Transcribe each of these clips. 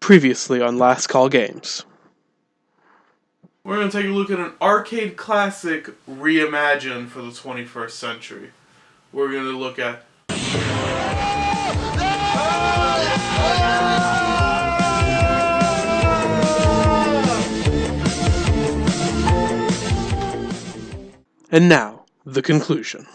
Previously on Last Call Games. We're going to take a look at an arcade classic reimagined for the 21st century. We're going to look at And now, the conclusion.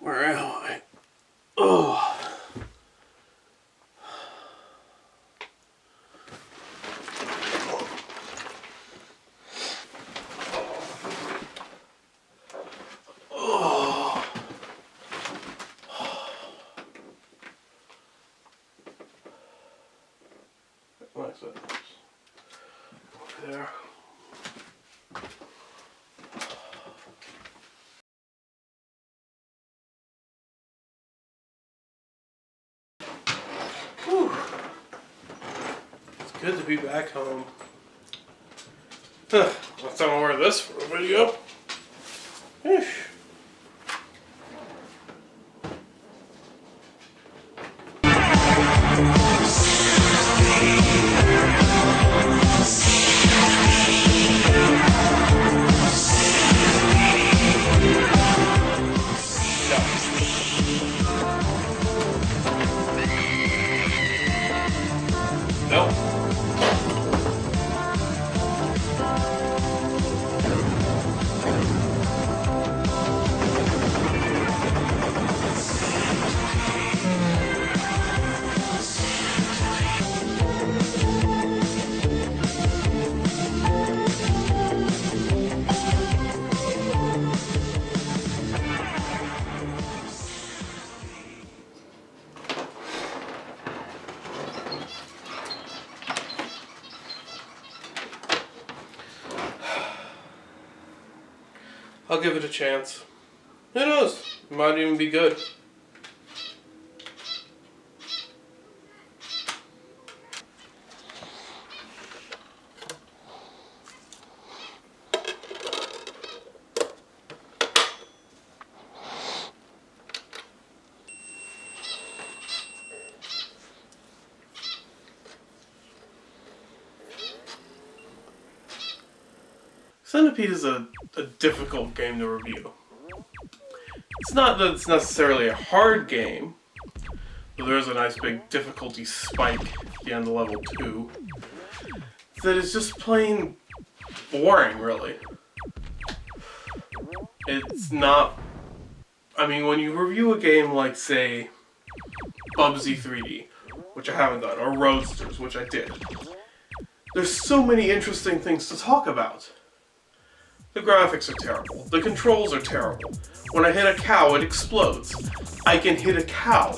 where am I? Oh. There. Whew. It's good to be back home. Last time I wear this for a video. Eesh. Nope. I'll give it a chance. Who knows? It might even be good. Centipede is a difficult game to review. It's not that it's necessarily a hard game, but there is a nice big difficulty spike at the end of level 2. That is just plain boring, really. It's not... I mean, when you review a game like, say, Bubsy 3D, which I haven't done, or Roadsters, which I did, there's so many interesting things to talk about. The graphics are terrible. The controls are terrible. When I hit a cow, it explodes. I can hit a cow.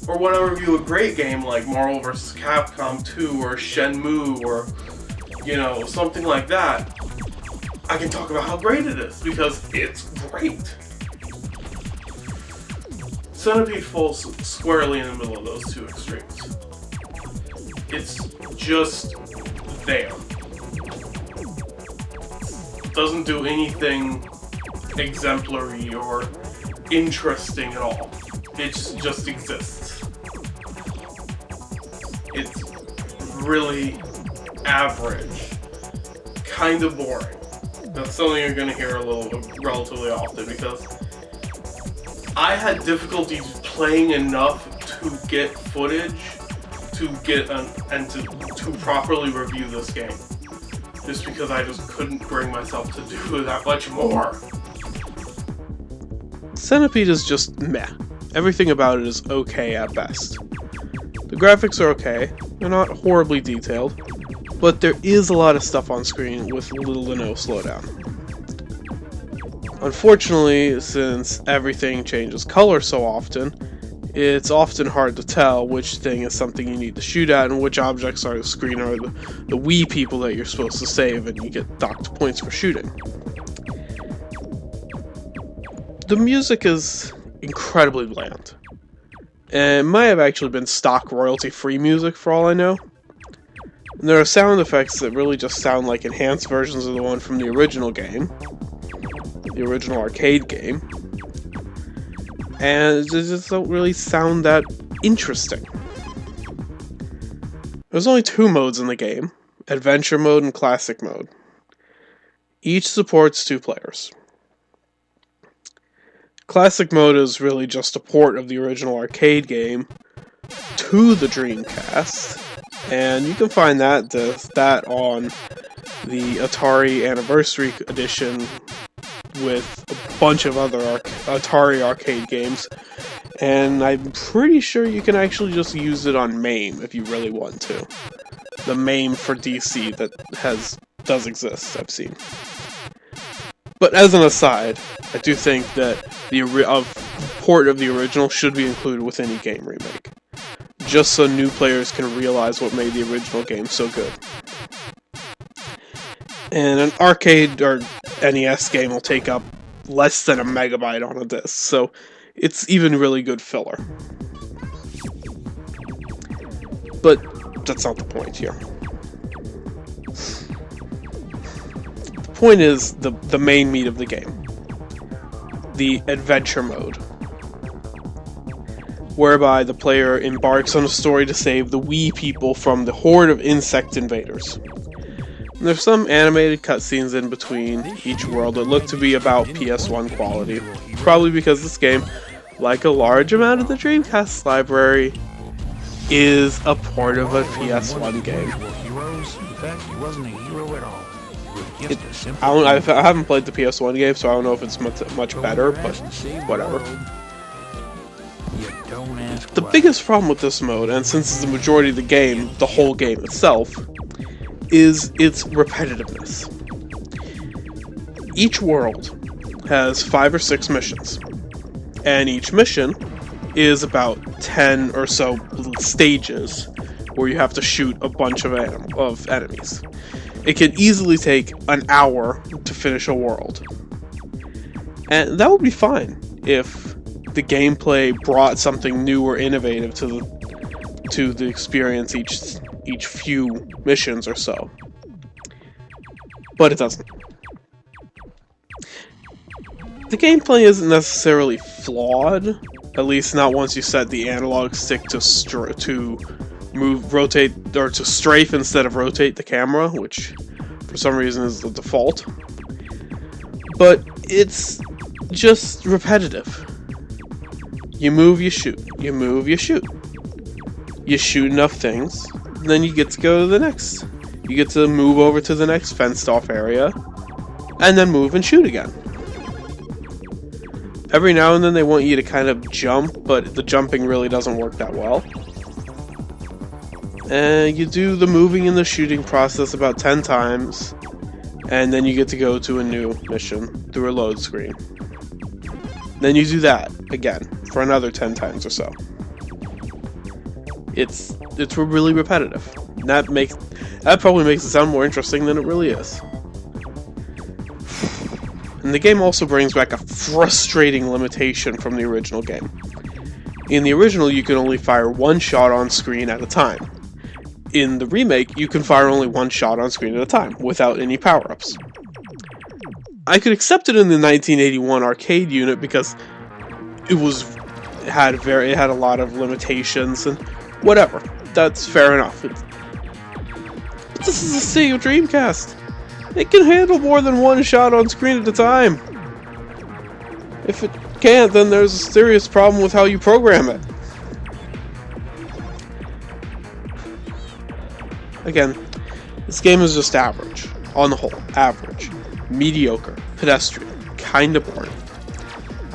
Or when I review a great game like Marvel vs. Capcom 2 or Shenmue or, you know, something like that, I can talk about how great it is because it's great. Centipede falls squarely in the middle of those two extremes. It's just there. Doesn't do anything exemplary or interesting at all. It just exists. It's really average, kind of boring. That's something you're going to hear relatively often because I had difficulties playing enough to get footage to get and to properly review this game. Just because I just couldn't bring myself to do that much more. Centipede is just meh. Everything about it is okay at best. The graphics are okay, they're not horribly detailed, but there is a lot of stuff on screen with little to no slowdown. Unfortunately, since everything changes color so often, It's often hard to tell which thing is something you need to shoot at and which objects on the screen are the Wii people that you're supposed to save, and you get docked points for shooting. The music is incredibly bland. And it might have actually been stock royalty-free music for all I know. And there are sound effects that really just sound like enhanced versions of the one from the original game. The original arcade game. And they just don't really sound that interesting. There's only 2 modes in the game. Adventure mode and classic mode. Each supports 2 players. Classic mode is really just a port of the original arcade game to the Dreamcast, and you can find that on the Atari Anniversary Edition with a bunch of other Atari arcade games, and I'm pretty sure you can actually just use it on MAME if you really want to. The MAME for DC that does exist, I've seen. But as an aside, I do think that the port of the original should be included with any game remake, just so new players can realize what made the original game so good. And an arcade or NES game will take up less than a megabyte on a disc, so it's even really good filler. But that's not the point here. The point is the main meat of the game. The adventure mode, whereby the player embarks on a story to save the Wii people from the horde of insect invaders. And there's some animated cutscenes in between each world that look to be about PS1 quality, probably because this game, like a large amount of the Dreamcast library, is a port of a PS1 game. I haven't played the PS1 game, so I don't know if it's much better, but whatever. The biggest problem with this mode, and since it's the majority of the game, the whole game itself, is its repetitiveness. Each world has 5 or 6 missions, and each mission is about 10 or so stages where you have to shoot a bunch of enemies. It can easily take an hour to finish a world. And that would be fine if the gameplay brought something new or innovative to the experience each few missions or so. But it doesn't. The gameplay isn't necessarily flawed, at least not once you set the analog stick to rotate, or to strafe instead of rotate the camera, which for some reason is the default. But it's just repetitive. You move, you shoot. You move, you shoot. You shoot enough things, then you get to go to the next. You get to move over to the next fenced off area, and then move and shoot again. Every now and then they want you to kind of jump, but the jumping really doesn't work that well. And you do the moving and the shooting process about 10 times, and then you get to go to a new mission through a load screen. Then you do that again for another 10 times or so. It's really repetitive. That probably makes it sound more interesting than it really is. And the game also brings back a frustrating limitation from the original game. In the original, you could only fire 1 shot on screen at a time. In the remake, you can fire only 1 shot on screen at a time, without any power-ups. I could accept it in the 1981 arcade unit because it had a lot of limitations and whatever. That's fair enough. But this is a Sega Dreamcast. It can handle more than 1 shot on screen at a time. If it can't, then there's a serious problem with how you program it. Again, this game is just average. On the whole, average. Mediocre. Pedestrian. Kinda boring.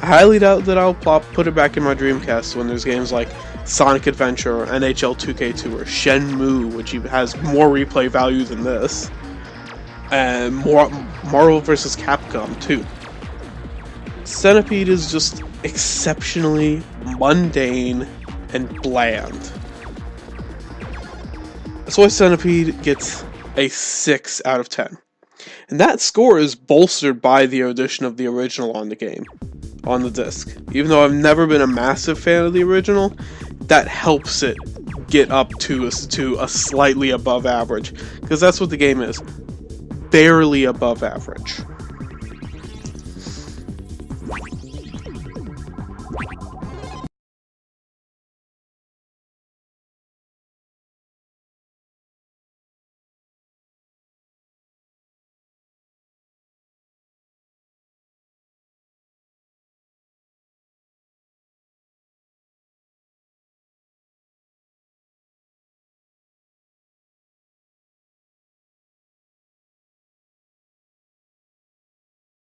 I highly doubt that I'll put it back in my Dreamcast when there's games like Sonic Adventure or NHL 2K2 or Shenmue, which has more replay value than this. And Marvel vs. Capcom 2. Centipede is just exceptionally mundane and bland. That's why Centipede gets a 6 out of 10. And that score is bolstered by the addition of the original on the game, on the disc. Even though I've never been a massive fan of the original, that helps it get up to a slightly above average. Because that's what the game is. Barely above average.